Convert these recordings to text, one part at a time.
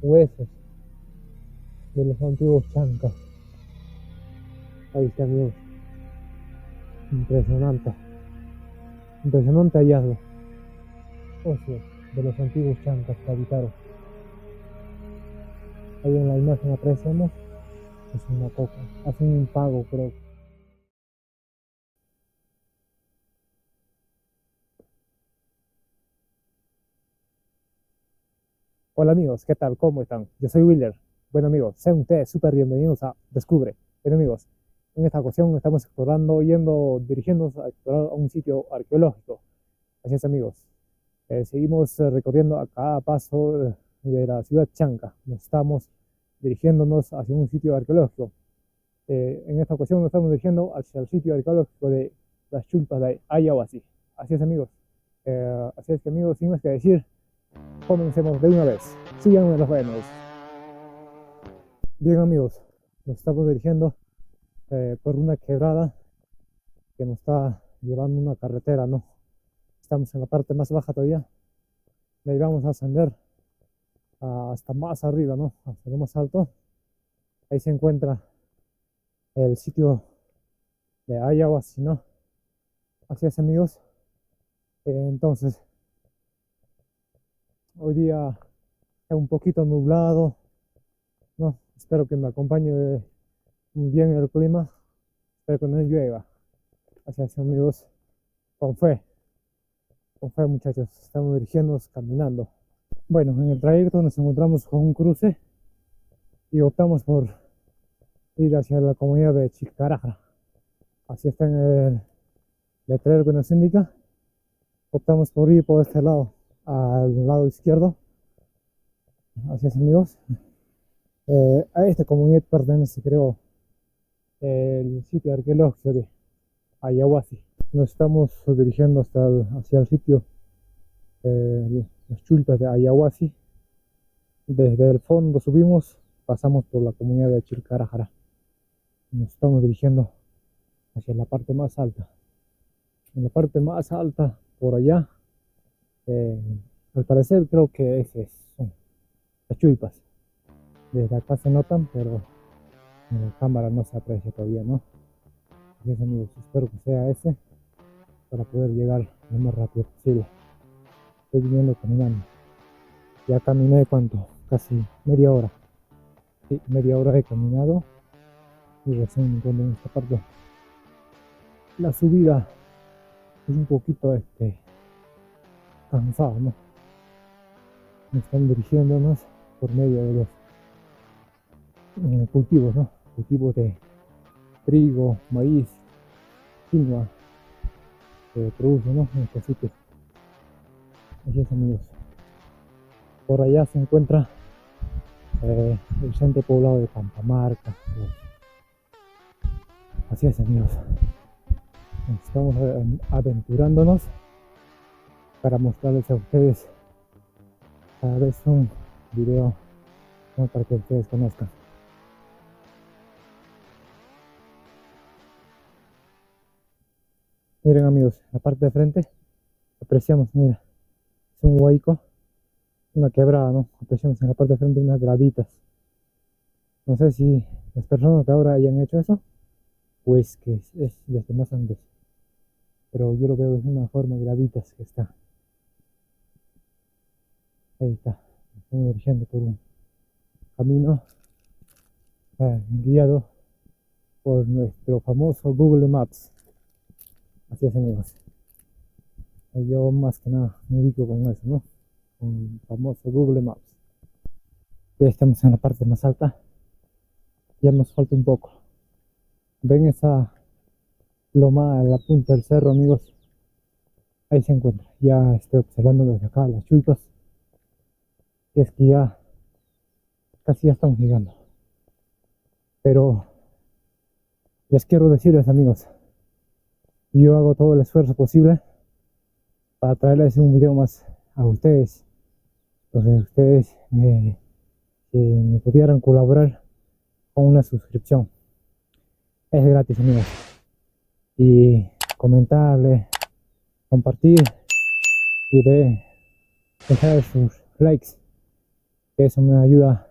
huesos de los antiguos chancas. Ahí está, amigos. Impresionante. Impresionante hallazgo. Huesos de los antiguos chancas que habitaron. Ahí en la imagen apreciamos. Es una coca. Hacen un pago, creo. Hola amigos, ¿qué tal? ¿Cómo están? Yo soy Willer. Bueno amigos, sean ustedes súper bienvenidos a Descubre. Bueno amigos, en esta ocasión estamos explorando, dirigiéndonos a explorar un sitio arqueológico. Así es amigos. Seguimos recorriendo a cada paso de la ciudad Chanca. Nos estamos dirigiéndonos hacia un sitio arqueológico. En esta ocasión nos estamos dirigiendo hacia el sitio arqueológico de las Chulpas de Ayahuasí. Así es amigos. Así es que amigos, sin más que decir, comencemos de una vez. Síganme los buenos. Bien amigos, nos estamos dirigiendo por una quebrada que nos está llevando una carretera, ¿no? Estamos en la parte más baja todavía. De ahí vamos a ascender hasta más arriba, ¿no? Hasta lo más alto. Ahí se encuentra el sitio de Ayahuasí, ¿no? Así es amigos. Entonces, hoy día está un poquito nublado, ¿no? Espero que me acompañe bien el clima. Espero que no llueva. Así es amigos, con fe muchachos, estamos dirigiéndonos caminando. Bueno, en el trayecto nos encontramos con un cruce y optamos por ir hacia la comunidad de Chilcarajara. Así está en el letrero que nos indica. Optamos por ir por este lado, al lado izquierdo. Así es amigos. A esta comunidad pertenece, creo, el sitio arqueológico de Ayahuasí. Nos estamos dirigiendo hacia el sitio las Chulpas de Ayahuasí. Desde el fondo subimos, pasamos por la comunidad de Chilcarajara. Nos estamos dirigiendo hacia la parte más alta. En la parte más alta, por allá, al parecer creo que son las Chulpas. Desde acá se notan, pero en la cámara no se aprecia todavía, ¿no? Así es amigos, espero que sea ese para poder llegar lo más rápido posible. Estoy viniendo caminando. Ya caminé ¿cuánto? Casi media hora. Sí, media hora he caminado y recién me encuentro en esta parte. La subida es un poquito cansada, ¿no? Me están dirigiéndonos por medio de los cultivos, ¿no? Cultivos de trigo, maíz, quinoa que produce, ¿no? En este sitio. Así es amigos. Por allá se encuentra el centro poblado de Campamarca. Así es amigos. Estamos aventurándonos para mostrarles a ustedes cada vez un video, ¿no? Para que ustedes conozcan. Miren amigos, la parte de frente apreciamos, mira, es un huaico, una quebrada, ¿no? Apreciamos en la parte de frente unas graditas. No sé si las personas de ahora hayan hecho eso, pues que es desde más antes, pero yo lo veo de una forma graditas que está. Ahí está, estamos dirigiendo por un camino guiado por nuestro famoso Google Maps. Así es amigos. Yo más que nada me ubico con eso, ¿no? Con el famoso Google Maps. Ya estamos en la parte más alta. Ya nos falta un poco. ¿Ven esa loma en la punta del cerro, amigos? Ahí se encuentra. Ya estoy observando desde acá las Chulpas. Y es que ya casi ya estamos llegando. Pero les quiero decirles amigos, yo hago todo el esfuerzo posible para traerles un video más a ustedes. Entonces ustedes me pudieran colaborar con una suscripción. Es gratis amigos. Y comentarle, compartir y dejar sus likes. que eso me ayuda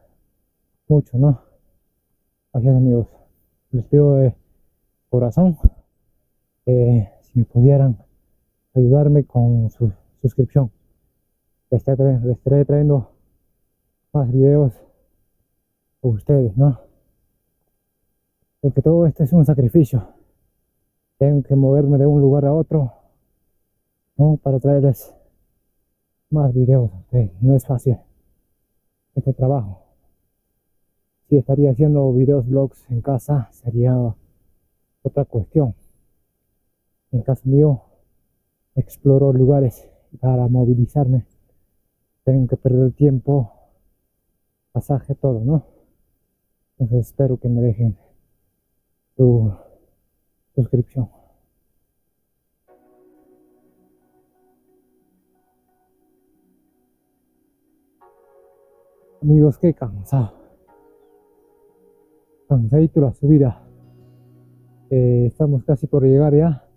mucho, ¿no? Así es, amigos. Les pido de corazón si me pudieran ayudarme con su suscripción. Les estaré trayendo más videos por ustedes, ¿no? Porque todo esto es un sacrificio. Tengo que moverme de un lugar a otro, ¿no? Para traerles más videos a ustedes. No es fácil este trabajo. Si estaría haciendo videos, vlogs en casa, sería otra cuestión. En caso mío, exploro lugares para movilizarme. Tengo que perder tiempo, pasaje, todo, ¿no? Entonces espero que me dejen su suscripción. Amigos, qué cansado. Cansadito la subida. Estamos casi por llegar ya,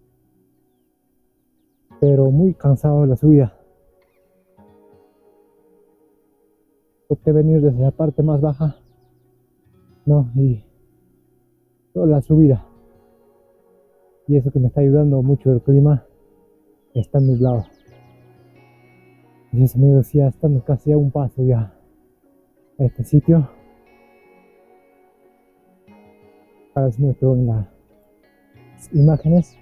pero muy cansado de la subida. Opté venir desde la parte más baja, ¿no? Y toda la subida. Y eso que me está ayudando mucho el clima, está nublado. Entonces, amigos, ya estamos casi a un paso ya a este sitio. Ahora les muestro en las imágenes.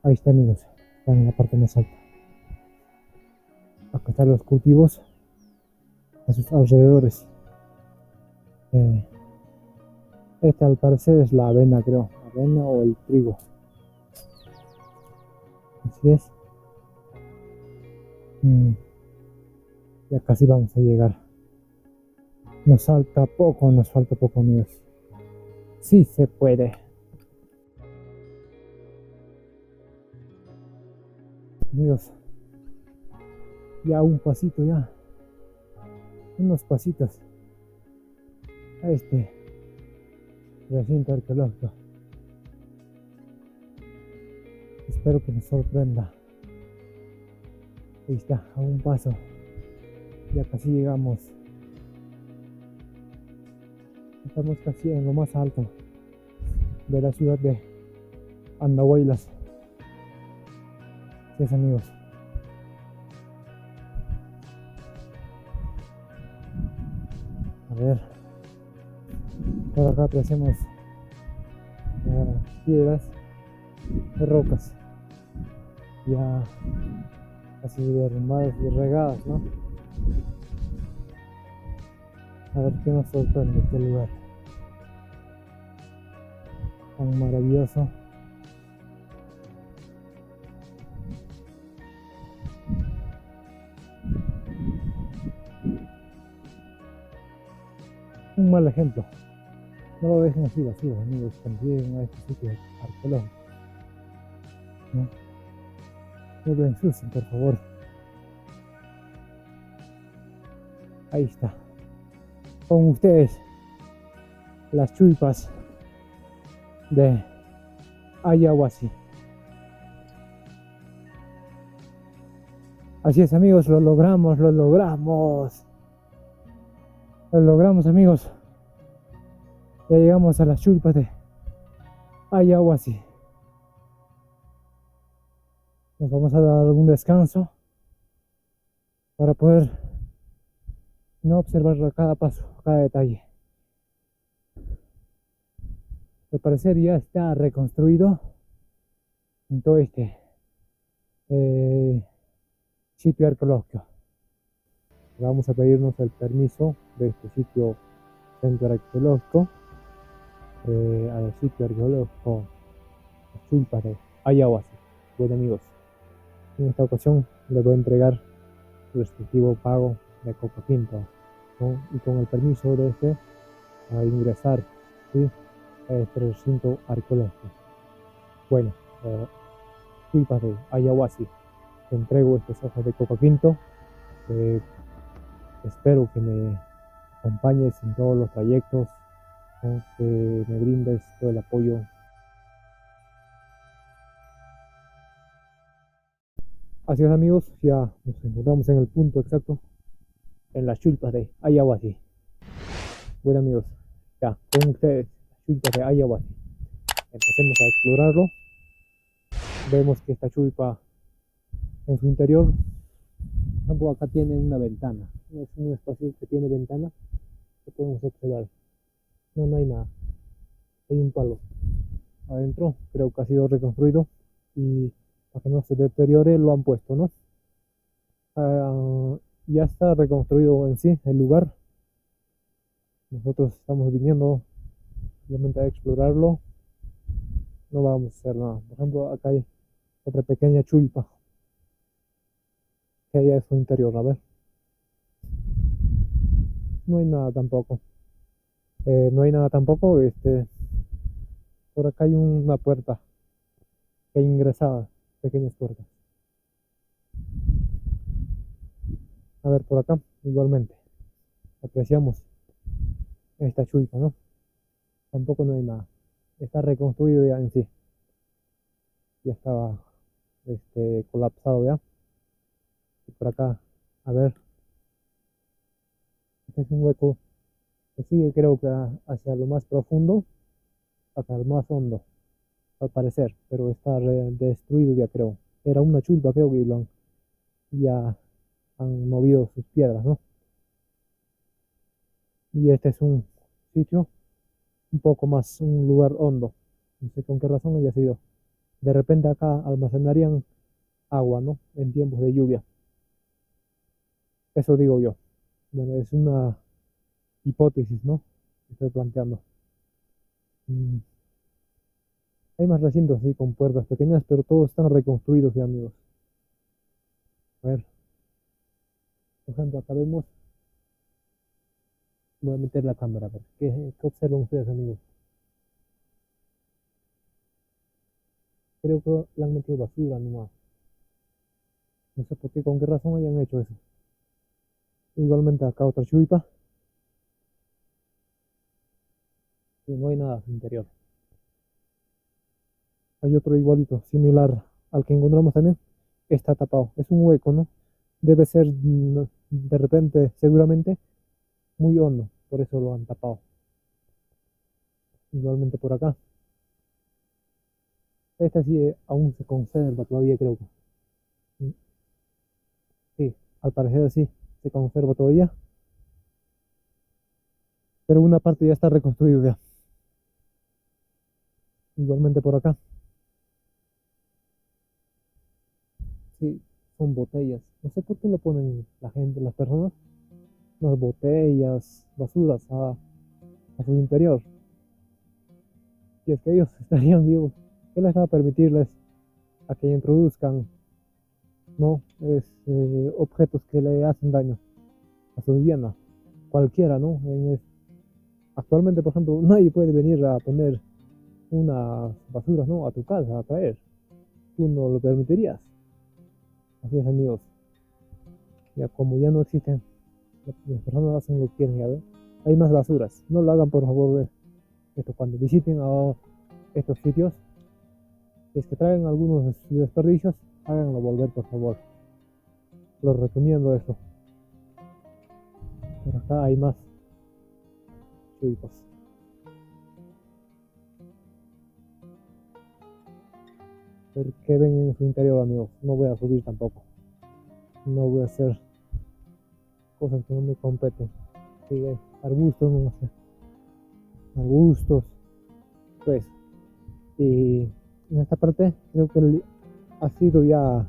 Ahí está, amigos, están en la parte más alta. Acá están los cultivos a sus alrededores. Esta al parecer es la avena, creo, avena o el trigo. Así es. Ya casi vamos a llegar. Nos falta poco, amigos. Sí se puede. Amigos, ya un pasito ya. Unos pasitos a este recinto arqueológico. Espero que nos sorprenda. Ahí está, a un paso. Ya casi llegamos. Estamos casi en lo más alto de la ciudad de Andahuaylas. Así es, amigos. A ver. Por acá apreciamos piedras, rocas. Ya casi derrumbadas y regadas, ¿no? A ver qué nos sorprende este lugar tan maravilloso. Un mal ejemplo. No lo dejen así vacío, amigos, cuando lleguen a este sitio arqueológico, ¿no? No lo ensucien, por favor. Ahí está. Con ustedes, las chulpas de Ayahuasí. Así es, amigos, lo logramos, lo logramos. Lo logramos, amigos. Ya llegamos a las chulpas de Ayahuasí. Nos vamos a dar algún descanso para poder no observar cada paso, cada detalle. Al parecer ya está reconstruido en todo este sitio arqueológico. Vamos a pedirnos el permiso de este sitio centro arqueológico, al sitio arqueológico Chulpas de Ayahuasí. Bueno, amigos, en esta ocasión les voy a entregar su respectivo pago de Copa Quinto, ¿no? Y con el permiso de este a ingresar, ¿sí?, a este recinto arqueológico. Bueno, Chulpas de Ayahuasí, te entrego estas hojas de Copa Quinto. Espero que me acompañes en todos los trayectos, ¿no?, que me brindes todo el apoyo Así es amigos, ya nos encontramos en el punto exacto, en las chulpas de Ayahuasca. Bueno amigos, ya con ustedes, las chulpas de Ayahuasca. Empecemos a explorarlo. Vemos que esta chulpa en su interior, por ejemplo, acá tiene una ventana. Es un espacio que tiene ventana que podemos observar. No, no hay nada. Hay un palo adentro, creo que ha sido reconstruido y para que no se deteriore lo han puesto, ¿no? Ya está reconstruido en sí el lugar. Nosotros estamos viniendo simplemente a explorarlo. No vamos a hacer nada. Por ejemplo, acá hay otra pequeña chulpa que hay en su interior. A ver, no hay nada tampoco. No hay nada tampoco. Por acá hay una puerta que ingresaba, pequeñas puertas. A ver, por acá igualmente apreciamos esta chulpa, ¿no? Tampoco no hay nada. Está reconstruido ya en sí. Ya estaba colapsado ya. Y por acá, a ver, este es un hueco que sigue creo que hacia lo más profundo, hasta el más hondo, al parecer, pero está destruido ya creo. Era una chulpa creo que ya han movido sus piedras, ¿no? Y este es un sitio un poco más, un lugar hondo. No sé con qué razón haya sido. De repente acá almacenarían agua, ¿no? En tiempos de lluvia. Eso digo yo. Bueno, es una hipótesis, ¿no? Que estoy planteando. Mm, Hay más recintos así con puertas pequeñas, pero todos están reconstruidos ya, amigos. A ver, por ejemplo, acá vemos. Voy a meter la cámara, a ver. ¿Qué observan ustedes, amigos? Creo que le han metido basura nomás. No sé por qué, con qué razón hayan hecho eso. Igualmente acá otra chuipa. Y no hay nada en su interior. Hay otro igualito, similar al que encontramos también. Está tapado. Es un hueco, ¿no? Debe ser de repente, seguramente, muy hondo. Por eso lo han tapado. Igualmente por acá. Esta sí aún se conserva todavía, creo que. Mm, Sí, al parecer sí, se conserva todavía. Pero una parte ya está reconstruida ya. Igualmente por acá. Sí, son botellas. No sé por qué lo ponen la gente, las personas, las botellas, basuras a su interior. Si es que ellos estarían vivos, ¿qué les va a permitirles a que introduzcan, no, objetos que le hacen daño a su vivienda? Cualquiera, ¿no? Actualmente, por ejemplo, nadie puede venir a poner unas basuras, ¿no? A tu casa, a traer. Tú no lo permitirías. Así es, amigos. Ya como ya no existen, las personas hacen lo que quieren, ya ven. Hay más basuras. No lo hagan, por favor. Esto cuando visiten a estos sitios, si es que traen algunos desperdicios, háganlo volver, por favor. Los recomiendo eso. Por acá hay más chicos. Ver qué ven en su interior, amigos. No voy a subir tampoco. No voy a hacer cosas que no me competen. Sí, arbustos, no sé. Arbustos, pues. Y en esta parte creo que ha sido ya,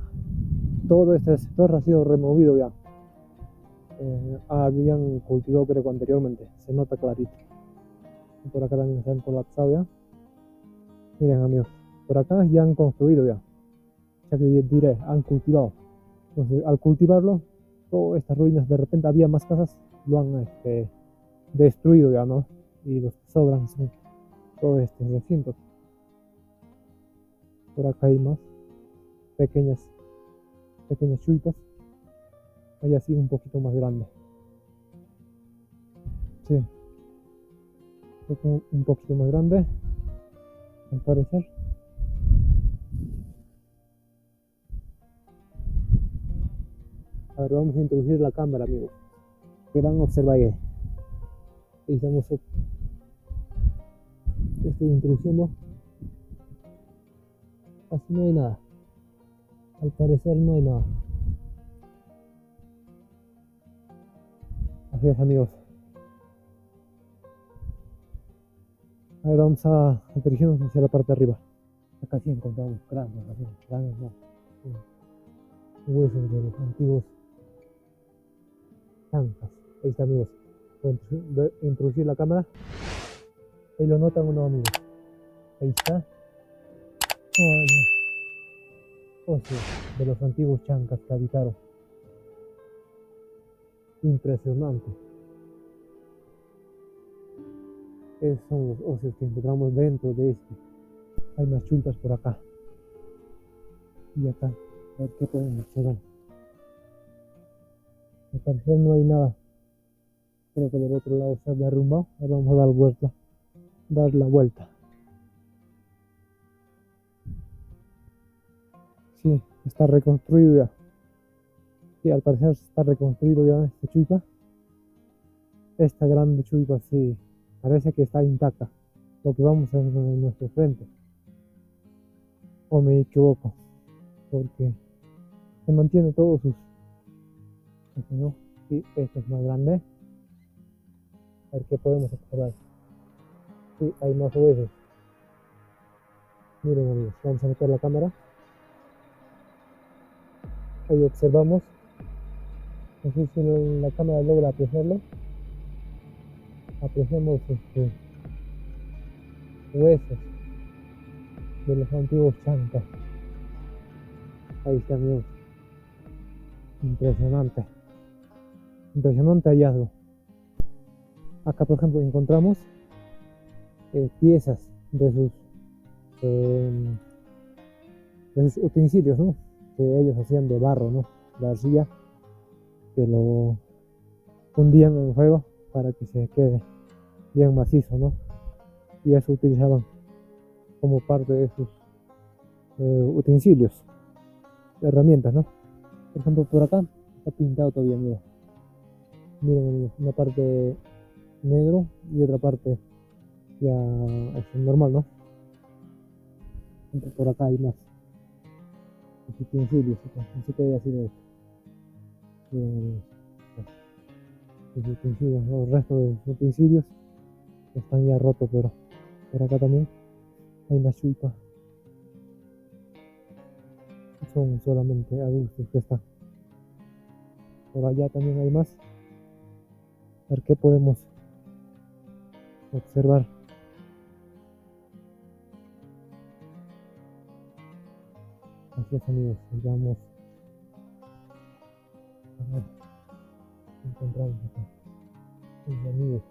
todo este sector ha sido removido ya. Habían cultivado creo que anteriormente, se nota clarito. Por acá también se han colapsado ya. Miren amigos, por acá ya han construido ya. Ya que diré, han cultivado. Entonces al cultivarlo, todas estas ruinas, de repente había más casas, lo han destruido ya, ¿no? Y los que sobran son todos estos recintos. Por acá hay más pequeñas chuitas. Allá sí un poquito más grande. Sí, un poquito más grande, al parecer. A ver, vamos a introducir la cámara, amigos. Que van a observar ahí. Ahí estamos. Estoy introduciendo. Casi no hay nada. Al parecer no hay nada. Así es, amigos. A ver, vamos a dirigirnos hacia la parte de arriba. Acá sí encontramos cráneos, amigos. Cráneos, no. Huesos de los antiguos chancas. Ahí está, amigos. Voy a introducir la cámara. Ahí lo notan o no, amigos. Ahí está. Óseos de los antiguos chancas que habitaron. Impresionante. Esos son los óseos que encontramos dentro de este. Hay más chulpas por acá. Y acá. A ver qué podemos observar. Al parecer no hay nada. Creo que del otro lado se ha derrumbado. Ahora vamos a dar la vuelta. Sí, está reconstruido ya. Sí, al parecer está reconstruido ya esta chuipa. Esta grande chuipa sí, parece que está intacta. Lo que vamos a ver en nuestro frente. O me equivoco. Porque se mantiene todos sus... ¿no? Sí, este es más grande. A ver qué podemos observar. Sí, hay más huesos. Miren, amigos, vamos a meter la cámara. Ahí observamos. No sé si la cámara logra apreciarlo. Apreciamos huesos de los antiguos chancas. Ahí está, amigos. Impresionante. Impresionante hallazgo. Acá, por ejemplo, encontramos piezas de sus utensilios, ¿no? Que ellos hacían de barro, ¿no? De arcilla, que lo fundían en fuego para que se quede bien macizo, ¿no? Y eso utilizaban como parte de sus utensilios, herramientas, ¿no? Por ejemplo, por acá está pintado todavía, mira. Miren, amigos, una parte negro y otra parte ya normal, ¿no? Por acá hay más utensilios, así que haya sido esto. Los utensilios, los restos de los utensilios están ya rotos, pero por acá también hay más chuipa. Son solamente adultos que están. Por allá también hay más. A ver qué podemos observar. Así es, amigos, vamos a ver qué encontramos acá. Amigos,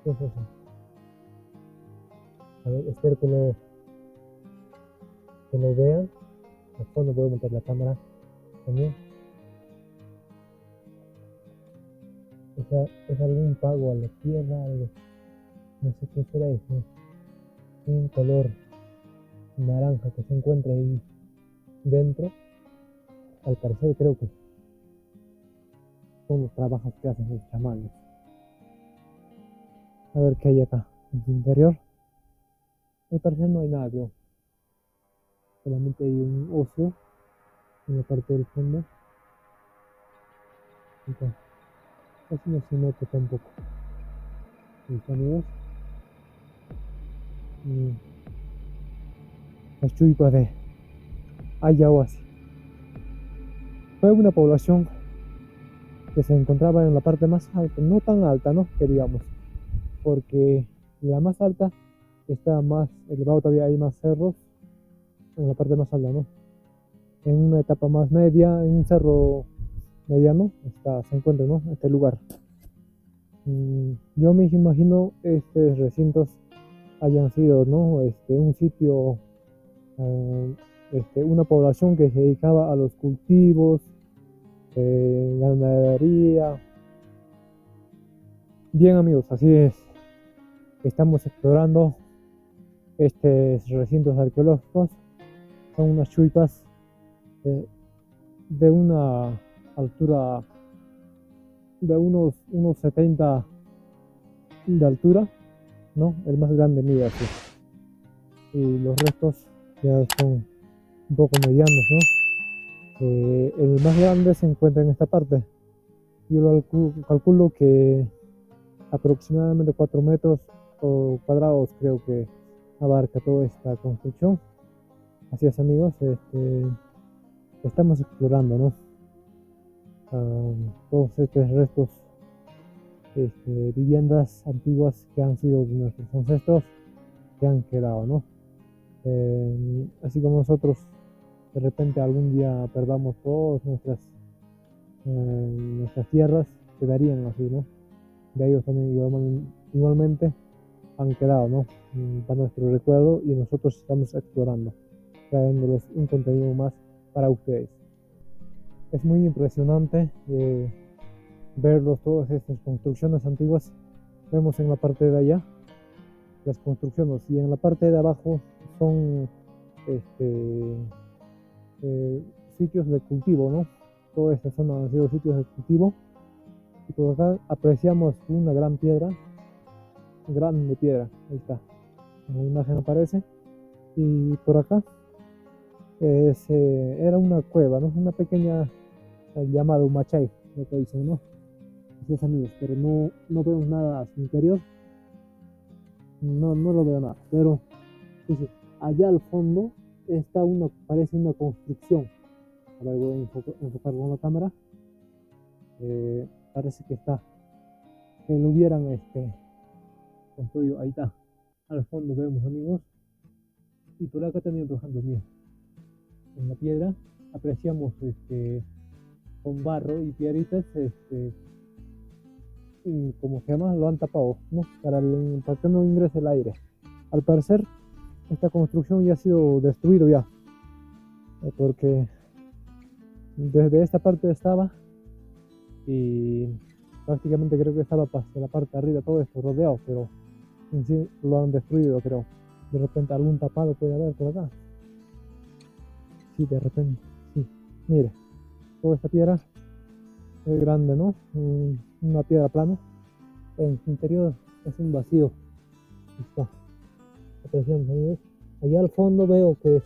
¿qué es eso? A ver, espero que lo vean. Al fondo voy a meter la cámara también. Es algún pago a la tierra, algo. No sé qué será eso. Un color naranja que se encuentra ahí dentro. Al parecer creo que son los trabajos que hacen los chamanes. A ver qué hay acá en su interior. Al parecer no hay nada, creo. Solamente hay un oso en la parte del fondo. Entonces, casi no se nota tampoco. Mis amigos. Las chuipas de Ayahuasca. Fue una población que se encontraba en la parte más alta, no tan alta, ¿no? Que digamos, porque la más alta está más elevado, todavía hay más cerros en la parte más alta, ¿no? En una etapa más media, en un cerro mediano, se encuentra, ¿no? Este lugar. Yo me imagino estos recintos hayan sido, ¿no? Un sitio, una población que se dedicaba a los cultivos, ganadería. Bien, amigos, así es. Estamos explorando estos recintos arqueológicos. Son unas chuipas de una altura de unos 70 de altura, ¿no? El más grande mide así. Y los restos ya son un poco medianos, ¿no? El más grande se encuentra en esta parte. Yo calculo que aproximadamente 4 metros cuadrados creo que abarca toda esta construcción. Así es, amigos, estamos explorando, ¿no? Todos estos restos, viviendas antiguas que han sido de nuestros ancestros, que han quedado, ¿no? Así como nosotros de repente algún día perdamos todas nuestras tierras, quedarían así, ¿no? De ellos también igualmente han quedado, ¿no? Para nuestro recuerdo, y nosotros estamos explorando, trayéndoles un contenido más para ustedes. Es muy impresionante verlos, todas estas construcciones antiguas. Vemos en la parte de allá las construcciones, y en la parte de abajo son sitios de cultivo, ¿no? Toda esta zona han sido sitios de cultivo, y por acá apreciamos una gran piedra, grande piedra, ahí está, en la imagen aparece, y por acá era una cueva, ¿no? Una pequeña llamada Humachay, lo que dicen, ¿no? Así es, amigos, pero no veo nada a su interior, no lo veo nada, pero dice, allá al fondo parece una construcción. A ver, voy a enfocar con la cámara. Parece que lo hubieran construido. Ahí está, al fondo vemos, amigos, y por acá también, por ejemplo, mira, en la piedra apreciamos con barro y piedritas, y como se llama, lo han tapado, ¿no? Para que no ingrese el aire. Al parecer esta construcción ya ha sido destruido ya, porque desde esta parte estaba, y prácticamente creo que estaba hasta la parte de arriba todo esto rodeado, pero en sí lo han destruido, creo. De repente algún tapado puede haber por acá. Sí, de repente, sí. Mire, toda esta piedra es grande, ¿no? Una piedra plana. En su interior es un vacío. Está. Apreciamos, amigos. Allá al fondo veo que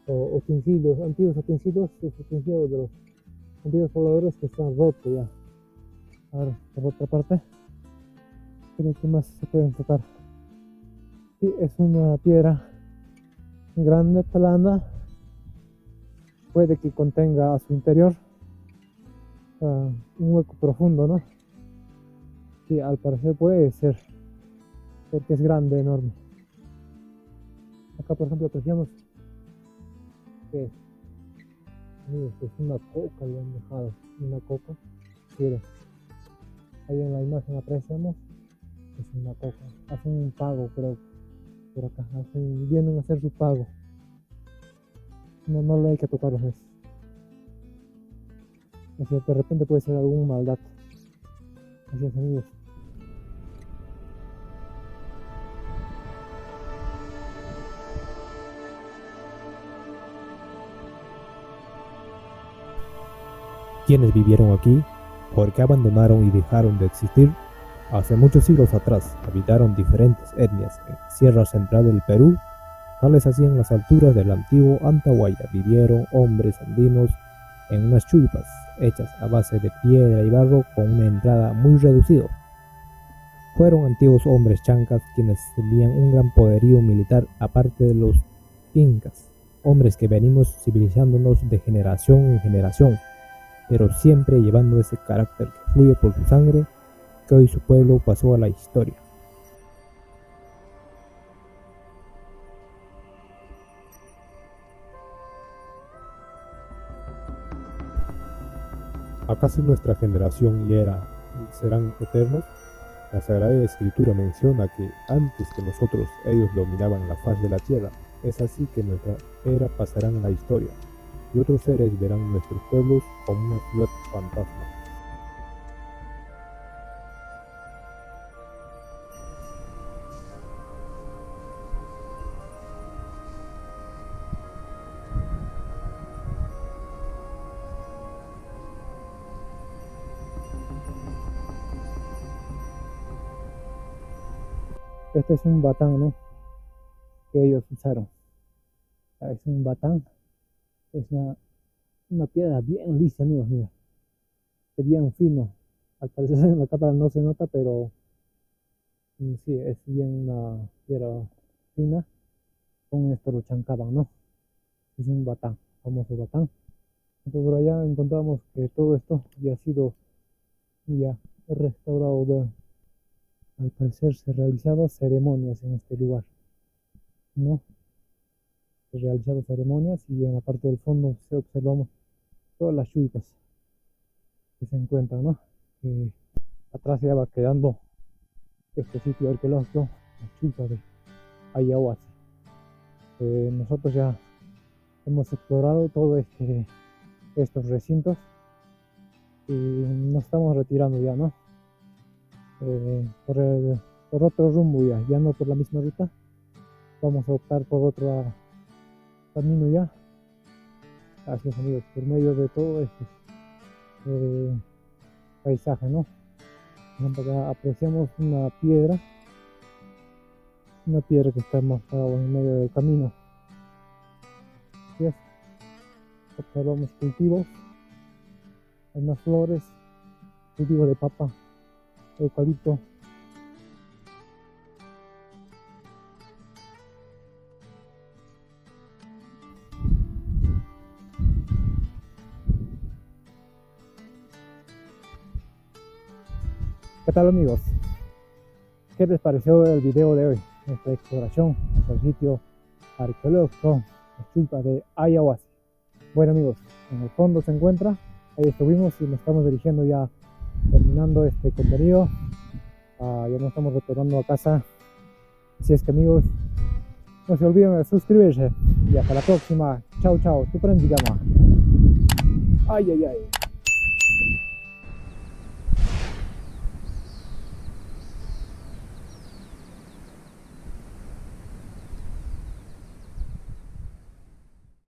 utensilios, antiguos utensilios, los utensilios de los antiguos pobladores que están rotos ya. A ver, por otra parte, creo que más se puede enfocar. Sí, es una piedra grande, plana. Puede que contenga a su interior un hueco profundo, ¿no? Sí, al parecer puede ser, porque es grande, enorme. Acá, por ejemplo, apreciamos que es una coca, le han dejado una coca. Miren, ahí en la imagen apreciamos, es una coca. Hacen un pago, creo, por acá, vienen a hacer su pago. No le hay que tocar los meses. Así que de repente puede ser alguna maldad. Así es, amigos. ¿Quiénes vivieron aquí? ¿Por qué abandonaron y dejaron de existir? Hace muchos siglos atrás habitaron diferentes etnias en la Sierra Central del Perú. Tales así en las alturas del antiguo Antahualla vivieron hombres andinos en unas chulpas hechas a base de piedra y barro con una entrada muy reducida. Fueron antiguos hombres chancas quienes tenían un gran poderío militar aparte de los incas, hombres que venimos civilizándonos de generación en generación, pero siempre llevando ese carácter que fluye por su sangre, que hoy su pueblo pasó a la historia. ¿Acaso nuestra generación y era serán eternos? La Sagrada Escritura menciona que antes que nosotros ellos dominaban la faz de la tierra. Es así que nuestra era pasará en la historia, y otros seres verán nuestros pueblos como una ciudad fantasma. Este es un batán, ¿no? Que ellos usaron. Es un batán. Es una piedra bien lisa, amigos, mira. Es bien fino. Al parecer en la cámara no se nota, pero sí, es bien una piedra fina. Con esto lo chancaban, ¿no? Es un batán, famoso batán. Entonces por allá encontramos que todo esto ya ha sido ya restaurado. Al parecer se realizaban ceremonias en este lugar, ¿no? Se realizaban ceremonias y en la parte del fondo se observamos todas las chulpas que se encuentran, ¿no? Atrás ya va quedando este sitio arqueológico, la chulpa de Ayahuasca. Nosotros ya hemos explorado todos estos recintos y nos estamos retirando ya, ¿no? Por otro rumbo ya no por la misma ruta. Vamos a optar por otro camino ya. Así es, amigos, por medio de todo este paisaje, ¿no? Acá apreciamos una piedra que está marcada en medio del camino. Así es. Observamos cultivos, hay más flores, cultivos de papa, eucalipto. ¿Qué tal, amigos? ¿Qué les pareció el video de hoy? Nuestra exploración hacia el sitio arqueológico, la chulpa de Ayahuasca. Bueno, amigos, en el fondo se encuentra, ahí estuvimos y nos estamos dirigiendo ya, terminando este contenido. Ya nos estamos retornando a casa. Así es que, amigos, no se olviden de suscribirse y hasta la próxima. Chao, chao. Tu llama. Ay, ay, ay.